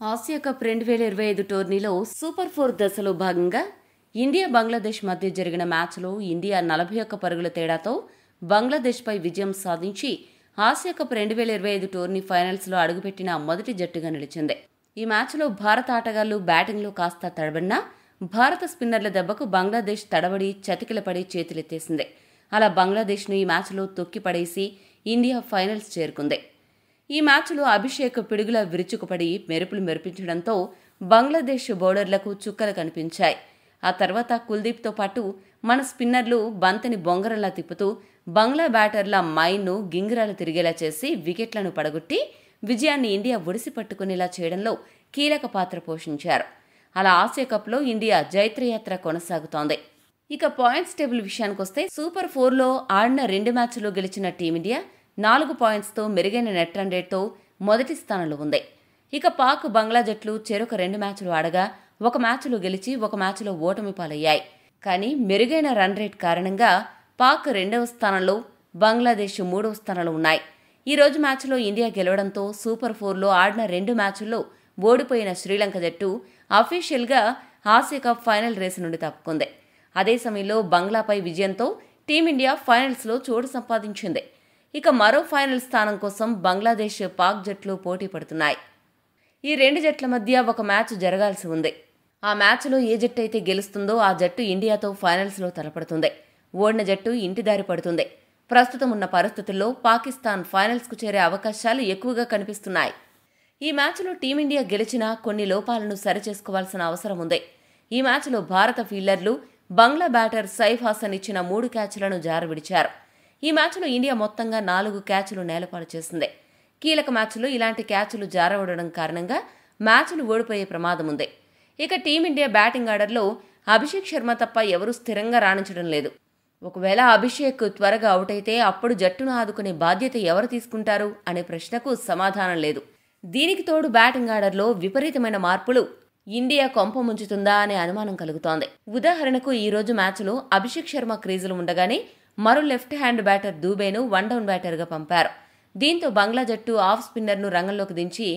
Asia cup 2025 టోర్నీలో super 4 దశలో భాగంగా ఇండియా బంగ్లాదేశ్ మధ్య జరిగిన మ్యాచ్లో ఇండియా 41 పరుగుల తేడాతో బంగ్లాదేశ్పై విజయం సాధించి ఆసియా కప్ 2025 టోర్నీ ఫైనల్స్లో అడుగుపెట్టిన మొదటి జట్టుగా నిలిచింది. ఈ మ్యాచ్లో భారత ఆటగాళ్లు బ్యాటింగ్లో కాస్త తడబడినా భారత స్పిన్నర్ల దెబ్బకు బంగ్లాదేశ్ తడబడి చతికిలపడి చేతులెత్తేసింది. అలా బంగ్లాదేశ్ను ఈ మ్యాచ్లో తొక్కిపడేసి ఇండియా ఫైనల్స్ చేరుకుంది. ఈ మ్యాచ్లో అభిషేక్ పిడుగుల విరుచుకుపడి మెరుపులు మెరిపించడంతో బంగ్లాదేశ్ బౌలర్లకు చుక్కలు కనిపించాయి. ఆ తర్వాత కుల్దీప్తో పాటు మన స్పిన్నర్లు బంతిని బొంగరంలా తిప్పుతూ బంగ్లా బ్యాటర్ల మైన్ను గింగిరాలు తిరిగేలా చేసి వికెట్లను పడగొట్టి విజయాన్ని ఇండియా ఒడిసి పట్టుకునేలా చేయడంలో కీలక పాత్ర పోషించారు. అలా ఆసియా కప్లో ఇండియా జైత్రయాత్ర కొనసాగుతోంది. ఇక పాయింట్స్ టేబుల్ విషయానికొస్తే సూపర్ 4లో ఆడిన 2 మ్యాచ్లు గెలిచిన టీమిండియా 4 పాయింట్స్తో మెరుగైన నెట్ రన్ రేట్తో మొదటి స్థానంలో ఉంది. ఇక పాక్ బంగ్లా జట్లు చెరొక 2 మ్యాచ్లు ఆడగా ఒక మ్యాచ్లో గెలిచి ఒక మ్యాచ్లో ఓటమి పాలయ్యాయి. కానీ మెరుగైన రన్ రేట్ కారణంగా పాక్ 2వ స్థానంలో, బంగ్లాదేశ్ 3వ స్థానంలో ఉన్నాయి. ఈ రోజు మ్యాచ్లో ఇండియా గెలవడంతో సూపర్ 4లో ఆడిన 2 మ్యాచ్ల్లో ఓడిపోయిన శ్రీలంక జట్టు అఫీషియల్గా ఆసియా కప్ ఫైనల్ రేసు నుండి తప్పుకుంది. అదే సమయంలో బంగ్లాపై విజయంతో టీమిండియా ఫైనల్స్లో చోటు సంపాదించింది. ఇక మరో ఫైనల్ స్థానం కోసం బంగ్లాదేశ్, పాక్ జట్లు పోటీ పడుతున్నాయి. ఈ 2 జట్ల మధ్య ఒక మ్యాచ్ జరగాల్సి ఉంది. ఆ మ్యాచ్లో ఏ జట్టు అయితే గెలుస్తుందో ఆ జట్టు ఇండియాతో ఫైనల్స్లో తలపడుతుంది. ఓడిన జట్టు ఇంటిదారి పడుతుంది. ప్రస్తుతం ఉన్న పరిస్థితుల్లో పాకిస్తాన్ ఫైనల్స్కు చేరే అవకాశాలు ఎక్కువగా కనిపిస్తున్నాయి. ఈ మ్యాచ్లో టీమిండియా గెలిచినా కొన్ని లోపాలను సరిచేసుకోవాల్సిన అవసరం ఉంది. ఈ మ్యాచ్లో భారత ఫీల్డర్లు బంగ్లా బ్యాటర్ సైఫ్ హాసన్ ఇచ్చిన 3 క్యాచ్లను జారవిడిచారు. ఈ మ్యాచ్లో ఇండియా మొత్తంగా 4 క్యాచ్లు నేలపాలు చేసింది. కీలక మ్యాచ్లో ఇలాంటి క్యాచ్లు జారవడడం కారణంగా మ్యాచ్లు ఓడిపోయే ప్రమాదం ఉంది. ఇక టీమిండియా బ్యాటింగ్ ఆర్డర్లో అభిషేక్ శర్మ తప్ప ఎవరూ స్థిరంగా రాణించడం లేదు. ఒకవేళ అభిషేక్ త్వరగా అవుట్ అయితే అప్పుడు జట్టును ఆదుకునే బాధ్యత ఎవరు తీసుకుంటారు అనే ప్రశ్నకు సమాధానం లేదు. దీనికి తోడు బ్యాటింగ్ ఆర్డర్లో విపరీతమైన మార్పులు ఇండియా కొంప ముంచుతుందా అనే అనుమానం కలుగుతోంది. ఉదాహరణకు ఈ రోజు మ్యాచ్లో అభిషేక్ శర్మ క్రీజులు ఉండగానే మరో లెఫ్ట్ హ్యాండ్ బ్యాటర్ దూబేను వన్డౌన్ బ్యాటర్గా పంపారు. దీంతో బంగ్లా జట్టు ఆఫ్ స్పిన్నర్ను రంగంలోకి దించి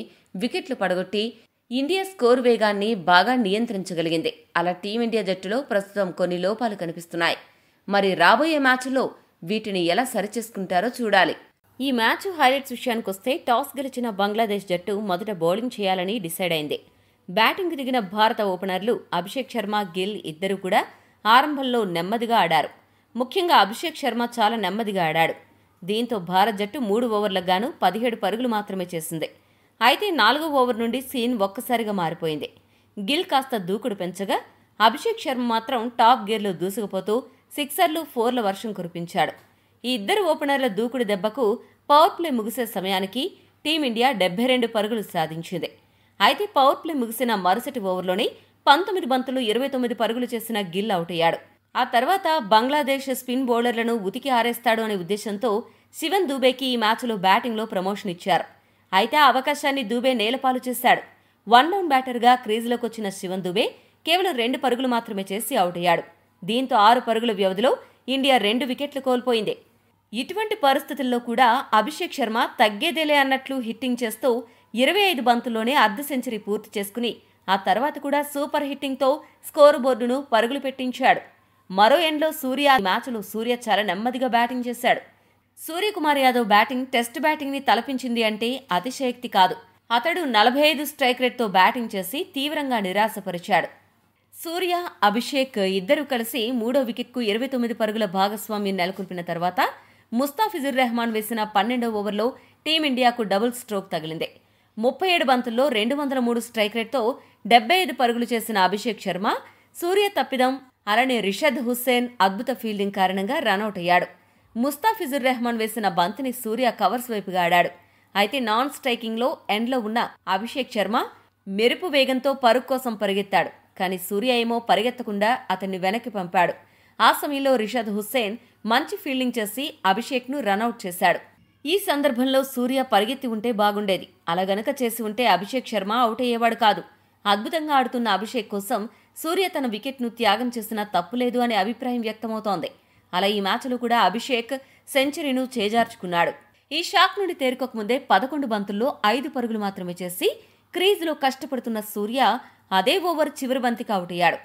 వికెట్లు పడగొట్టి ఇండియా స్కోర్ వేగాన్ని బాగా నియంత్రించగలిగింది. అలా టీమిండియా జట్టులో ప్రస్తుతం కొన్ని లోపాలు కనిపిస్తున్నాయి. మరి రాబోయే మ్యాచ్లో వీటిని ఎలా సరిచేసుకుంటారో చూడాలి. ఈ మ్యాచ్ హైలైట్స్ విషయానికొస్తే టాస్ గెలిచిన బంగ్లాదేశ్ జట్టు మొదట బౌలింగ్ చేయాలని డిసైడ్ అయింది. బ్యాటింగ్ దిగిన భారత ఓపెనర్లు అభిషేక్ శర్మ, గిల్ ఇద్దరూ కూడా ఆరంభంలో నెమ్మదిగా ఆడారు. ముఖ్యంగా అభిషేక్ శర్మ చాలా నెమ్మదిగా ఆడాడు. దీంతో భారత్ జట్టు 3 ఓవర్లకు గాను 17 పరుగులు మాత్రమే చేసింది. అయితే 4వ ఓవర్ నుండి సీన్ ఒక్కసారిగా మారిపోయింది. గిల్ కాస్త దూకుడు పెంచగా అభిషేక్ శర్మ మాత్రం టాప్ గేర్లో దూసుకుపోతూ సిక్సర్లు, 4ల వర్షం కురిపించాడు. ఈ ఇద్దరు ఓపెనర్ల దూకుడు దెబ్బకు పవర్ ప్లే ముగిసే సమయానికి టీమిండియా 72 పరుగులు సాధించింది. అయితే పవర్ ప్లే ముగిసిన మరుసటి ఓవర్లోనే 19 బంతులు 29 పరుగులు చేసిన గిల్ అవుట్ అయ్యాడు. ఆ తర్వాత బంగ్లాదేశ్ స్పిన్ బౌలర్లను ఉతికి ఆరేస్తాడు అనే ఉద్దేశంతో శివన్ దూబేకి ఈ మ్యాచ్లో బ్యాటింగ్లో ప్రమోషన్ ఇచ్చారు. అయితే ఆ అవకాశాన్ని దూబే నేలపాలు చేశాడు. వన్డౌన్ బ్యాటర్గా క్రీజులోకి వచ్చిన శివన్ దూబే కేవలం 2 పరుగులు మాత్రమే చేసి అవుట్ అయ్యాడు. దీంతో 6 పరుగుల వ్యవధిలో ఇండియా 2 వికెట్లు కోల్పోయింది. ఇటువంటి పరిస్థితుల్లో కూడా అభిషేక్ శర్మ తగ్గేదేలే అన్నట్లు హిట్టింగ్ చేస్తూ 25 బంతుల్లోనే అర్ధ సెంచరీ పూర్తి చేసుకుని ఆ తర్వాత కూడా సూపర్ హిట్టింగ్తో స్కోరు బోర్డును పరుగులు పెట్టించాడు. మరో ఎండ్లో సూర్య చాలా నెమ్మదిగా బ్యాటింగ్ చేశాడు. సూర్యకుమార్ యాదవ్ బ్యాటింగ్ టెస్ట్ బ్యాటింగ్ని తలపించింది అంటే అతిశయోక్తి కాదు. అతడు 45 స్ట్రైక్ రేట్తో బ్యాటింగ్ చేసి తీవ్రంగా నిరాశపరిచాడు. సూర్య, అభిషేక్ ఇద్దరూ కలిసి 3వ వికెట్కు 29 పరుగుల భాగస్వామ్యం నెలకొల్పిన తర్వాత ముస్తాఫిజుర్ రెహమాన్ వేసిన 12వ ఓవర్లో టీమిండియాకు డబుల్ స్ట్రోక్ తగిలింది. 37 బంతుల్లో 203 స్ట్రైక్ రేట్తో 75 పరుగులు చేసిన అభిషేక్ శర్మ, సూర్య తప్పిదం, అలానే రిషద్ హుస్సేన్ అద్భుత ఫీల్డింగ్ కారణంగా రనౌట్ అయ్యాడు. ముస్తాఫిజుర్ రెహమాన్ వేసిన బంతిని సూర్య కవర్స్ వైపుగా ఆడాడు. అయితే నాన్ స్ట్రైకింగ్లో ఎండ్లో ఉన్న అభిషేక్ శర్మ మెరుపు వేగంతో పరుగు కోసం పరిగెత్తాడు. కానీ సూర్య ఏమో పరిగెత్తకుండా అతన్ని వెనక్కి పంపాడు. ఆ సమయంలో రిషద్ హుస్సేన్ మంచి ఫీల్డింగ్ చేసి అభిషేక్ను రనౌట్ చేశాడు. ఈ సందర్భంలో సూర్య పరిగెత్తి ఉంటే బాగుండేది. అలా గనక చేసి ఉంటే అభిషేక్ శర్మ అవుట్ అయ్యేవాడు కాదు. అద్భుతంగా ఆడుతున్న అభిషేక్ కోసం సూర్య తన వికెట్ను త్యాగం చేసినా తప్పులేదు అనే అభిప్రాయం వ్యక్తమవుతోంది. అలా ఈ మ్యాచ్లో కూడా అభిషేక్ సెంచరీను చేజార్చుకున్నాడు. ఈ షాక్ నుండి తేరుకోకముందే 11 బంతుల్లో 5 పరుగులు మాత్రమే చేసి క్రీజులో కష్టపడుతున్న సూర్య అదే ఓవర్ చివరి బంతికి అవుట్ అయ్యాడు.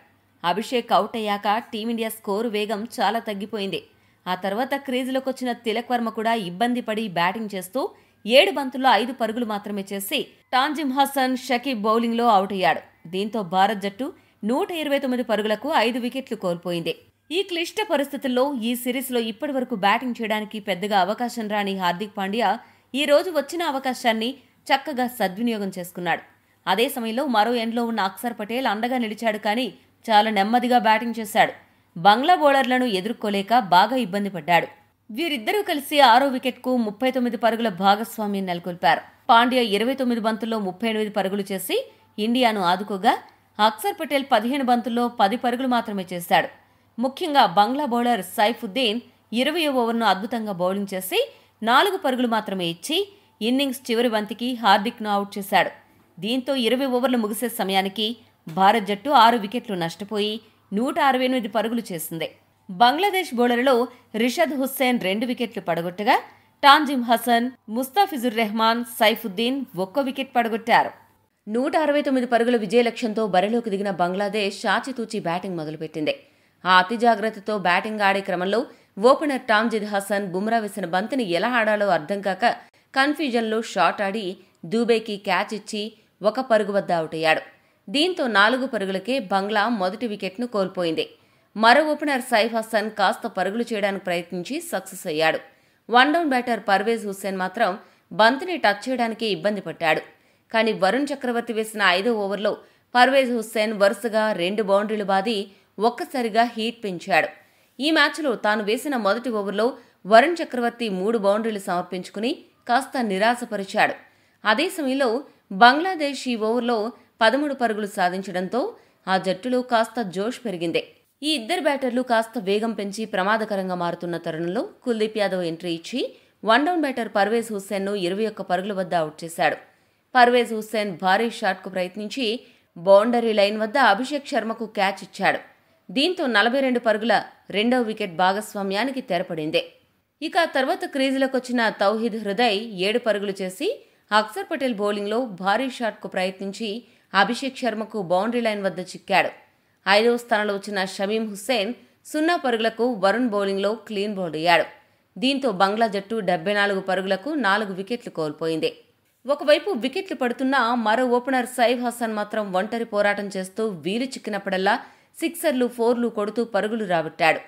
అభిషేక్ అవుట్ అయ్యాక టీమిండియా స్కోరు వేగం చాలా తగ్గిపోయింది. ఆ తర్వాత క్రీజులోకి వచ్చిన తిలక్ వర్మ కూడా ఇబ్బంది పడి బ్యాటింగ్ చేస్తూ 7 బంతుల్లో 5 పరుగులు మాత్రమే చేసి తాంజిమ్ హసన్, షకీబ్ బౌలింగ్లో అవుట్ అయ్యాడు. దీంతో భారత్ జట్టు 129 పరుగులకు 5 వికెట్లు కోల్పోయింది. ఈ క్లిష్ట పరిస్థితుల్లో ఈ సిరీస్లో ఇప్పటివరకు బ్యాటింగ్ చేయడానికి పెద్దగా అవకాశం రాని హార్దిక్ పాండ్యా ఈ రోజు వచ్చిన అవకాశాన్ని చక్కగా సద్వినియోగం చేసుకున్నాడు. అదే సమయంలో మరో ఎండ్లో ఉన్న అక్షర్ పటేల్ అండగా నిలిచాడు, కానీ చాలా నెమ్మదిగా బ్యాటింగ్ చేశాడు. బంగ్లా బౌలర్లను ఎదుర్కోలేక బాగా ఇబ్బంది పడ్డాడు. వీరిద్దరూ కలిసి 6వ వికెట్కు 39 పరుగుల భాగస్వామ్యం నెలకొల్పారు. పాండ్యా 29 బంతుల్లో 38 పరుగులు చేసి ఇండియాను ఆదుకోగా, అక్షర్ పటేల్ 15 బంతుల్లో 10 పరుగులు మాత్రమే చేశాడు. ముఖ్యంగా బంగ్లా బౌలర్ సైఫుద్దీన్ 20వ ఓవర్ను అద్భుతంగా బౌలింగ్ చేసి 4 పరుగులు మాత్రమే ఇచ్చి ఇన్నింగ్స్ చివరి బంతికి హార్దిక్ను అవుట్ చేశాడు. దీంతో 20 ఓవర్లు ముగిసే సమయానికి భారత్ జట్టు 6 వికెట్లు నష్టపోయి 168 పరుగులు చేసింది. బంగ్లాదేశ్ బౌలర్లలో రిషద్ హుస్సేన్ 2 వికెట్లు పడగొట్టగా, తాంజిమ్ హసన్, ముస్తాఫిజుర్ రెహమాన్, సైఫుద్దీన్ 1 వికెట్ పడగొట్టారు. 169 పరుగుల విజయ లక్ష్యంతో బరిలోకి దిగిన బంగ్లాదేశ్ చాచితూచి బ్యాటింగ్ మొదలుపెట్టింది. ఆ అతి జాగ్రత్తతో బ్యాటింగ్ ఆడే క్రమంలో ఓపెనర్ తాంజిద్ హసన్ బుమ్రా వేసిన బంతిని ఎలా ఆడాలో అర్థం కాక కన్ఫ్యూజన్లో షాట్ ఆడి దూబేకి క్యాచ్ ఇచ్చి 1 పరుగు వద్ద అవుట్ అయ్యాడు. దీంతో 4 పరుగులకే బంగ్లా మొదటి వికెట్ను కోల్పోయింది. మరో ఓపెనర్ సైఫ్ హసన్ కాస్త పరుగులు చేయడానికి ప్రయత్నించి సక్సెస్ అయ్యాడు. 1 డౌన్ బ్యాటర్ పర్వేజ్ హుస్సేన్ మాత్రం బంతిని టచ్ చేయడానికి ఇబ్బంది పడ్డాడు. కానీ వరుణ్ చక్రవర్తి వేసిన 5వ ఓవర్లో పర్వేజ్ హుస్సేన్ వరుసగా 2 బౌండరీలు బాది ఒక్కసారిగా హీట్ పెంచాడు. ఈ మ్యాచ్లో తాను వేసిన మొదటి ఓవర్లో వరుణ్ చక్రవర్తి 3 బౌండరీలు సమర్పించుకుని కాస్త నిరాశపరిచాడు. అదే సమయంలో బంగ్లాదేశ్ ఈ ఓవర్లో 13 పరుగులు సాధించడంతో ఆ జట్టులో కాస్త జోష్ పెరిగింది. ఈ ఇద్దరు బ్యాటర్లు కాస్త వేగం పెంచి ప్రమాదకరంగా మారుతున్న తరుణంలో కుల్దీప్ యాదవ్ ఎంట్రీ ఇచ్చి 1 డౌన్ బ్యాటర్ పర్వేజ్ హుస్సేన్ను 21 పరుగుల వద్ద అవుట్ చేశాడు. పర్వేజ్ హుస్సేన్ భారీ షాట్కు ప్రయత్నించి బౌండరీ లైన్ వద్ద అభిషేక్ శర్మకు క్యాచ్ ఇచ్చాడు. దీంతో 42 పరుగుల 2వ వికెట్ భాగస్వామ్యానికి తెరపడింది. ఇక తర్వాత క్రీజులోకి వచ్చిన తౌహీద్ హృదయ్ 7 పరుగులు చేసి అక్షర్ పటేల్ బౌలింగ్లో భారీ షాట్కు ప్రయత్నించి అభిషేక్ శర్మకు బౌండరీ లైన్ వద్ద చిక్కాడు. 5వ స్థానంలో వచ్చిన షమీం హుస్సేన్ 0 పరుగులకు వరుణ్ బౌలింగ్లో క్లీన్ బౌల్డ్ అయ్యాడు. దీంతో బంగ్లా జట్టు 74 పరుగులకు 4 వికెట్లు కోల్పోయింది. ఒకవైపు వికెట్లు పడుతున్నా మరో ఓపెనర్ సైఫ్ హసన్ మాత్రం ఒంటరి పోరాటం చేస్తూ వీలు చిక్కినప్పుడల్లా సిక్సర్లు, 4లు కొడుతూ పరుగులు రాబట్టాడు.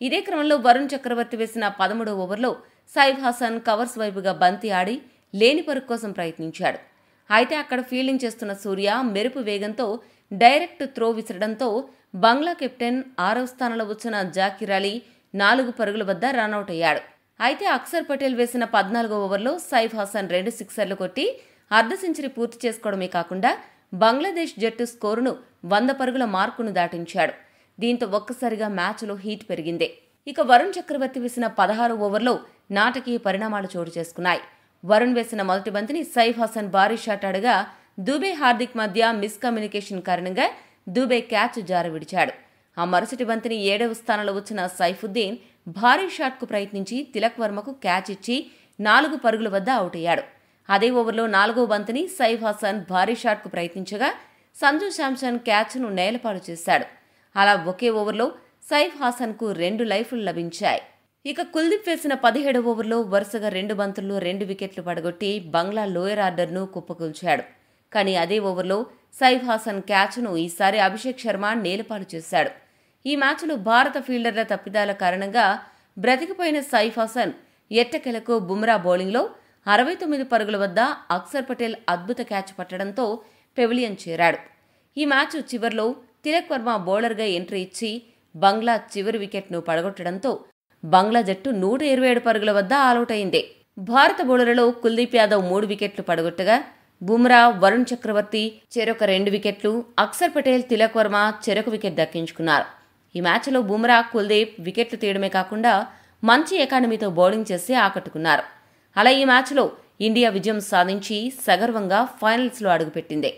ఇదే క్రమంలో వరుణ్ చక్రవర్తి వేసిన 13వ ఓవర్లో సైఫ్ హసన్ కవర్స్ వైపుగా బంతి ఆడి లేని పరుగు కోసం ప్రయత్నించాడు. అయితే అక్కడ ఫీల్డింగ్ చేస్తున్న సూర్య మెరుపు వేగంతో డైరెక్ట్ త్రో విసరడంతో బంగ్లా కెప్టెన్ 6వ స్థానంలో వచ్చిన జాకిర్ అలీ 4 పరుగుల వద్ద రనౌట్ అయ్యాడు. అయితే అక్షర్ పటేల్ వేసిన 14వ ఓవర్లో సైఫ్ హసన్ 2 సిక్సర్లు కొట్టి అర్ధ సెంచరీ పూర్తి చేసుకోవడమే కాకుండా బంగ్లాదేశ్ జట్టు స్కోరును 100 పరుగుల మార్కును దాటించాడు. దీంతో ఒక్కసారిగా మ్యాచ్లో హీట్ పెరిగింది. ఇక వరుణ్ చక్రవర్తి వేసిన 16వ ఓవర్లో నాటకీయ పరిణామాలు చోటు చేసుకున్నాయి. వరుణ్ వేసిన మొదటి బంతిని సైఫ్ హసన్ భారీ షాట్ ఆడగా దూబే, హార్దిక్ మధ్య మిస్కమ్యూనికేషన్ కారణంగా దూబే క్యాచ్ జార విడిచాడు. ఆ మరుసటి బంతిని 7వ స్థానంలో వచ్చిన సైఫుద్దీన్ భారీ షాట్కు ప్రయత్నించి తిలక్ వర్మకు క్యాచ్ ఇచ్చి 4 పరుగుల వద్ద అవుట్ అయ్యాడు. అదే ఓవర్లో 4వ బంతిని సైఫ్ హసన్ భారీ షాట్కు ప్రయత్నించగా సంజు శాంసన్ క్యాచ్ను నేలపాలు చేశాడు. అలా ఒకే ఓవర్లో సైఫ్ హసన్కు 2 లైఫ్లు లభించాయి. ఇక కుల్దీప్ వేసిన 17వ ఓవర్లో వరుసగా 2 బంతుల్లో 2 వికెట్లు పడగొట్టి బంగ్లా లోయర్ ఆర్డర్ను కుప్పకూల్చాడు. కానీ అదే ఓవర్లో సైఫ్ హసన్ క్యాచ్ను ఈసారి అభిషేక్ శర్మ నేలపాలు చేశాడు. ఈ మ్యాచ్లో భారత ఫీల్డర్ల తప్పిదాల కారణంగా బ్రతికిపోయిన సైఫ్ హసన్ ఎట్టకెలకు బుమ్రా బౌలింగ్లో 69 పరుగుల వద్ద అక్షర్ పటేల్ అద్భుత క్యాచ్ పట్టడంతో పెవిలియన్ చేరాడు. ఈ మ్యాచ్ చివర్లో తిలక్ వర్మ బౌలర్గా ఎంట్రీ ఇచ్చి బంగ్లా చివరి వికెట్ను పడగొట్టడంతో బంగ్లా జట్టు 127 పరుగుల వద్ద ఆలౌట్ అయింది. భారత బౌలర్లలో కుల్దీప్ యాదవ్ 3 వికెట్లు పడగొట్టగా బుమ్రా, వరుణ్ చక్రవర్తి చెరొక 2 వికెట్లు, అక్షర్ పటేల్, తిలక్ వర్మ చెరొక వికెట్ దక్కించుకున్నారు. ఈ మ్యాచ్లో బుమ్రా, కుల్దీప్ వికెట్లు తీయడమే కాకుండా మంచి ఎకానమీతో బౌలింగ్ చేసి ఆకట్టుకున్నారు. అలా ఈ మ్యాచ్లో ఇండియా విజయం సాధించి సగర్వంగా ఫైనల్స్లో అడుగుపెట్టింది.